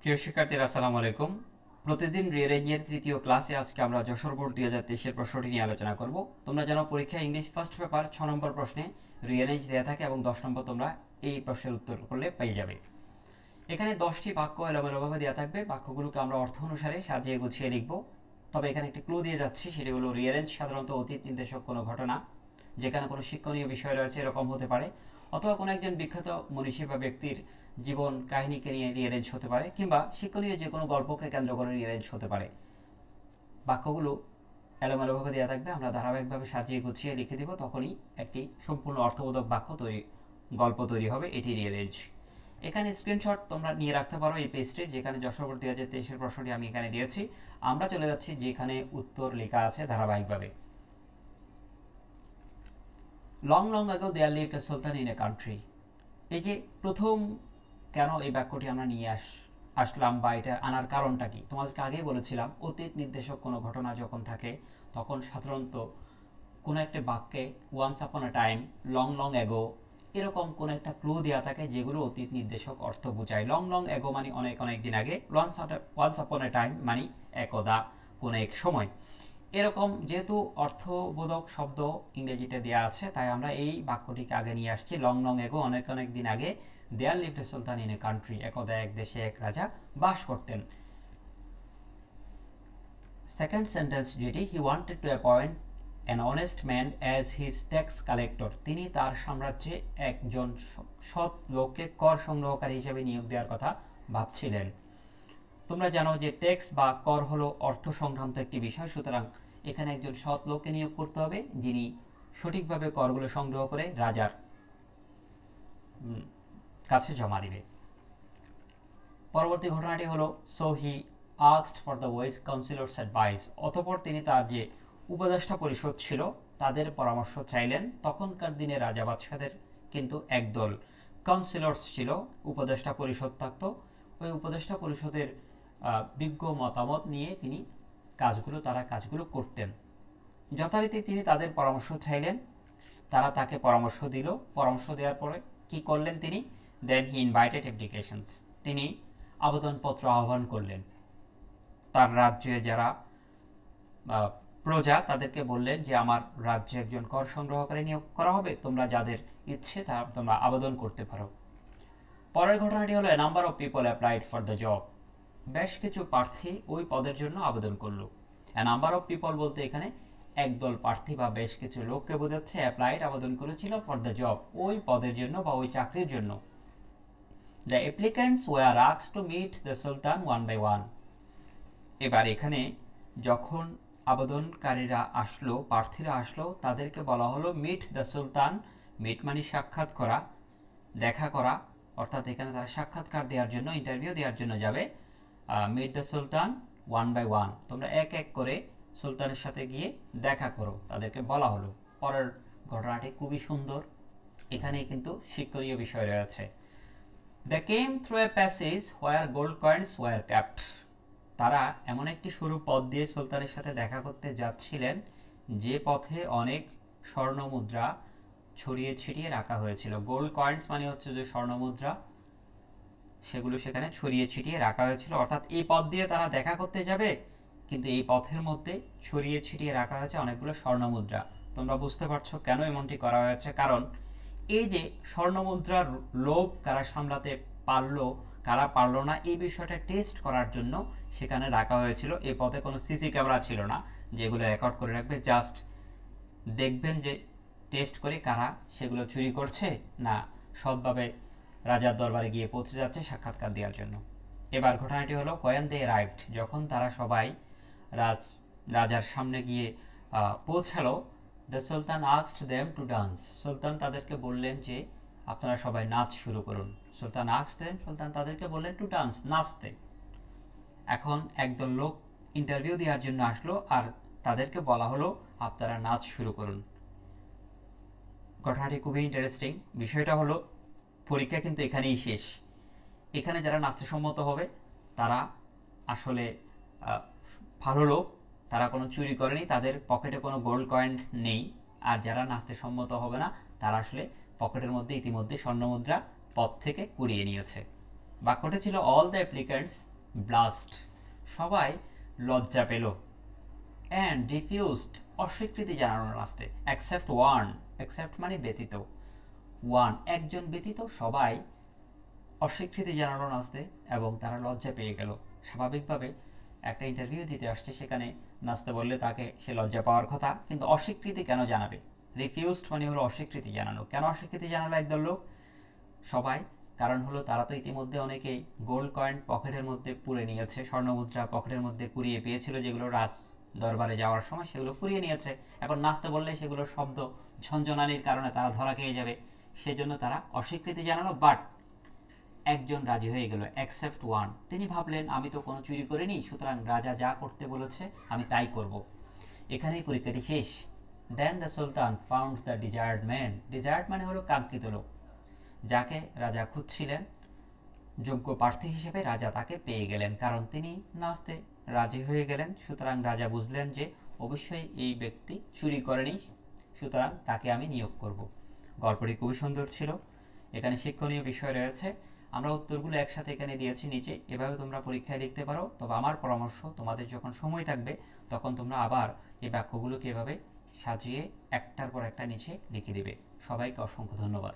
প্রিয় শিক্ষার্থীরা আসসালামু আলাইকুম। প্রতিদিন রিয়ারেঞ্জের তৃতীয় ক্লাসে আজকে আমরা যশোর বোর্ড 2023 এর প্রশ্নটি নিয়ে আলোচনা করব। তোমরা জানো পরীক্ষা ইংলিশ ফার্স্ট পেপার 6 নম্বর প্রশ্নে রিয়ারেঞ্জ দেওয়া থাকে এবং 10 নম্বর তোমরা এই প্রশ্নের উত্তর করলে পেয়ে যাবে। এখানে 10টি বাক্য এলোমেলোভাবে দেওয়া থাকবে, বাক্যগুলোকে আমরা অর্থ অনুসারে সাজিয়ে গুছিয়ে লিখব। তবে এখানে একটি ক্লু দিয়ে যাচ্ছি, সেটি হলো রিয়ারেঞ্জ সাধারণত অতীত নির্দেশক কোনো ঘটনা, যেখানে কোনো শিক্ষণীয় বিষয় রয়েছে এরকম হতে পারে, অথবা কোনো একজন বিখ্যাত মনীষী বা ব্যক্তির জীবন কাহিনীকে নিয়ে রিয়ারেঞ্জ হতে পারে, কিংবা শিক্ষণীয় যে কোনো গল্পকে কেন্দ্র করে রিয়ারেঞ্জ হতে পারে। বাক্যগুলো এলোমেলোভাবে দেওয়া থাকবে, আমরা ধারাবাহিকভাবে সাজিয়ে গুছিয়ে লিখে দিব, তখনই একটি সম্পূর্ণ অর্থবোধক বাক্য গল্প তৈরি হবে। এটি রিয়ারেঞ্জ। এখানে স্ক্রিনশট তোমরা নিয়ে রাখতে পারো এই পেজটি, যেখানে যশোর বোর্ড 2023 প্রশ্নটি আমি এখানে দিয়েছি। আমরা চলে যাচ্ছি যেখানে উত্তর লেখা আছে ধারাবাহিকভাবে। Long long ago there lived a sultan in a country। এই যে প্রথম কেন এই বাক্যটি আমরা নিয়ে আসলাম বা এটা আনার কারণটা কি, তোমাদেরকে আগেই বলেছিলাম অতীত নির্দেশক কোনো ঘটনা যখন থাকে তখন সাধারণত কোনো একটা বাক্যে ওয়ান্স আপন আ টাইম, লং লং অ্যাগো এরকম কোনো একটা ক্লু দেওয়া থাকে যেগুলো অতীত নির্দেশক অর্থ বোঝায়। লং লং অ্যাগো মানে অনেক অনেক দিন আগে, ওয়ান্স আপন আ টাইম মানে একদা কোনো এক সময়। এরকম যেহেতু অর্থবোধক শব্দ ইংরেজিতে দেওয়া আছে, তাই আমরা এই বাক্যটিকে আগে নিয়ে আসছি। লং লং এগো অনেক অনেক দিন আগে, there lived a sultan in a country, একদা এক দেশে এক রাজা বাস করতেন। সেকেন্ড সেন্টেন্স যেটি, he wanted to appoint an honest man as his tax collector, তিনি তার সাম্রাজ্যে একজন সৎ লোককে কর সংগ্রহকারী হিসেবে নিয়োগ দেওয়ার কথা ভাবছিলেন। তোমরা জানো যে ট্যাক্স বা কর হলো অর্থ সংক্রান্ত একটি বিষয়, সুতরাং এখানে একজন সৎ লোককে নিয়োগ করতে হবে যিনি সঠিকভাবে করগুলো সংগ্রহ করে রাজার কাছে জমা দিবে। পরবর্তী ঘটনাটি হলো, so he asked for the wise counsellors advice, অতঃপর তিনি তার যে উপদেষ্টা পরিষদ ছিল তাদের পরামর্শ চাইলেন। তখনকার দিনে রাজা বাদশাদের কিন্তু একদল কাউন্সিলরস ছিল, উপদেষ্টা পরিষদ থাকতো। ওই উপদেষ্টা পরিষদের বিজ্ঞ মতামত নিয়ে তারা কাজগুলো করতেন। যথারীতি তিনি তাদের পরামর্শ চাইলেন, তারা তাকে পরামর্শ দিল। পরামর্শ দেওয়ার পরে কি করলেন তিনি, দেন হি ইনভাইটেড অ্যাপ্লিকেশনস, তিনি আবেদনপত্র আহ্বান করলেন। তার রাজ্যে যারা প্রজা তাদেরকে বললেন যে আমার রাজ্যে একজন কর সংগ্রহকারী নিয়োগ করা হবে, তোমরা যাদের ইচ্ছে তোমরা আবেদন করতে পারো। পরের ঘটনাটি হলো, a number of people applied for the job, বেশ কিছু প্রার্থী ওই পদের জন্য আবেদন করলো। এ নাম্বার অফ পিপল বলতে এখানে একদল প্রার্থী বা বেশ কিছু লোককে বোঝাচ্ছে, অ্যাপ্লাইড আবেদন করেছিল, ফর দ্য জব ওই পদের জন্য বা ওই চাকরির জন্য। The applicants were asked to meet the sultan one by one. এবার এখানে যখন আবেদনকারীরা আসলো, প্রার্থীরা আসলো, তাদেরকে বলা হলো মিট দ্য সুলতান। মিট মানে সাক্ষাৎ করা, দেখা করা, অর্থাৎ এখানে তারা সাক্ষাৎকার দেওয়ার জন্য, ইন্টারভিউ দেওয়ার জন্য যাবে। Meet the sultan one by one, তোমরা এক এক করে সুলতানের সাথে গিয়ে দেখা করো, তাদেরকে বলা হলো। পরের ঘটনাটি খুবই সুন্দর, এখানে কিন্তু শিক্ষণীয় বিষয় রয়েছে। They came through a passage where gold coins were kept, তারা এমন একটি সরু পথ দিয়ে সুলতানের সাথে দেখা করতে যাচ্ছিলেন যে পথে অনেক স্বর্ণ মুদ্রা ছড়িয়ে ছিটিয়ে রাখা হয়েছিল। গোল্ড কয়েন্স মানে হচ্ছে যে স্বর্ণ মুদ্রা, সেগুলো সেখানে ছড়িয়ে ছিটিয়ে রাখা হয়েছিল। অর্থাৎ এই পথ দিয়ে তারা দেখা করতে যাবে, কিন্তু এই পথের মধ্যে ছড়িয়ে ছিটিয়ে রাখা হয়েছে অনেকগুলো স্বর্ণ মুদ্রা। তোমরা বুঝতে পারছো কেন এমনটি করা হয়েছে, কারণ এই যে স্বর্ণ মুদ্রার লোভ কারা সামলাতে পারলো, কারা পারলো না, এই বিষয়টা টেস্ট করার জন্য সেখানে রাখা হয়েছিল। এই পথে কোনো সিসি ক্যামেরা ছিল না যেগুলো রেকর্ড করে রাখবে, জাস্ট দেখবেন যে টেস্ট করে কারা সেগুলো চুরি করছে না সৎভাবে রাজার দরবারে গিয়ে পৌঁছে যাচ্ছে সাক্ষাৎকার দেওয়ার জন্য। এবার ঘটনাটি হলো, হোয়েন দে রাইভড, যখন তারা সবাই রাজার সামনে গিয়ে পৌঁছালো, the sultan asked them to dance, সুলতান তাদেরকে বললেন যে আপনারা সবাই নাচ শুরু করুন। সুলতান আস্কড দেম, সুলতান তাদেরকে বললেন টু ডান্স, নাচতে। এখন একদল লোক ইন্টারভিউ দেওয়ার জন্য আসলো আর তাদেরকে বলা হলো আপনারা নাচ শুরু করুন। ঘটনাটি খুবই ইন্টারেস্টিং। বিষয়টা হলো, পরীক্ষা কিন্তু এখানেই শেষ। এখানে যারা নাচতে সম্মত হবে তারা আসলে ভালো লোক, তারা কোনো চুরি করেনি, তাদের পকেটে কোনো গোল্ড কয়েন্স নেই। আর যারা নাচতে সম্মত হবে না তারা আসলে পকেটের মধ্যে ইতিমধ্যে স্বর্ণমুদ্রা পথ থেকে কুড়িয়ে নিয়েছে। বাক্যটি ছিল, অল দ্য অ্যাপ্লিক্যান্টস ব্লাস্ট, সবাই লজ্জা পেল। অ্যান্ড রিফিউজড, অস্বীকৃতি জানানোর আসতে, অ্যাকসেপ্ট ওয়ান, অ্যাকসেপ্ট মানে ব্যতীত, ওয়ান একজন ব্যতীত সবাই অস্বীকৃতি জানানোর আসতে এবং তারা লজ্জা পেয়ে গেল। স্বাভাবিকভাবে একটা ইন্টারভিউ দিতে আসছে, সেখানে নাচতে বললে তাকে সে লজ্জা পাওয়ার কথা, কিন্তু অস্বীকৃতি কেন জানাবে? রিফিউজড মানে হলো অস্বীকৃতি জানানো। কেন অস্বীকৃতি জানালো একদল লোক? সবাই, কারণ হলো তারা তো ইতিমধ্যে অনেকেই গোল্ড কয়েন পকেটের মধ্যে পুরে নিয়েছে, স্বর্ণমুদ্রা পকেটের মধ্যে কুড়িয়ে পেয়েছিল, যেগুলো রাজ দরবারে যাওয়ার সময় সেগুলো কুড়িয়ে নিয়েছে। এখন নাচতে বললে সেগুলোর শব্দ ঝনঝনানির কারণে তারা ধরা খেয়ে যাবে, সেজন্য তারা অস্বীকৃতি জানালো। বাট একজন রাজি হয়ে গেল, অ্যাকসেপ্ট ওয়ান, তিনি ভাবলেন আমি তো কোনো চুরি করিনি, সুতরাং রাজা যা করতে বলেছে আমি তাই করব। এখানেই পরীক্ষাটি শেষ। Then the sultan found the desired man, desired মানে হলো কাঙ্ক্ষিত লোক, যাকে রাজা খুঁজছিলেন যোগ্য প্রার্থী হিসেবে রাজা তাকে পেয়ে গেলেন, কারণ তিনি নাচতে রাজি হয়ে গেলেন। সুতরাং রাজা বুঝলেন যে অবশ্যই এই ব্যক্তি চুরি করেনি, সুতরাং তাকে আমি নিয়োগ করব। গল্পটি খুবই সুন্দর ছিল, এখানে শিক্ষণীয় বিষয় রয়েছে। আমরা উত্তরগুলো একসাথে এখানে দিয়েছি নিচে, এভাবে তোমরা পরীক্ষায় লিখতে পারো। তবে আমার পরামর্শ, তোমাদের যখন সময় থাকবে তখন তোমরা আবার এই বাক্যগুলোকে এভাবে সাজিয়ে একটার পর একটা নিচে লিখে দিবে। সবাইকে অসংখ্য ধন্যবাদ।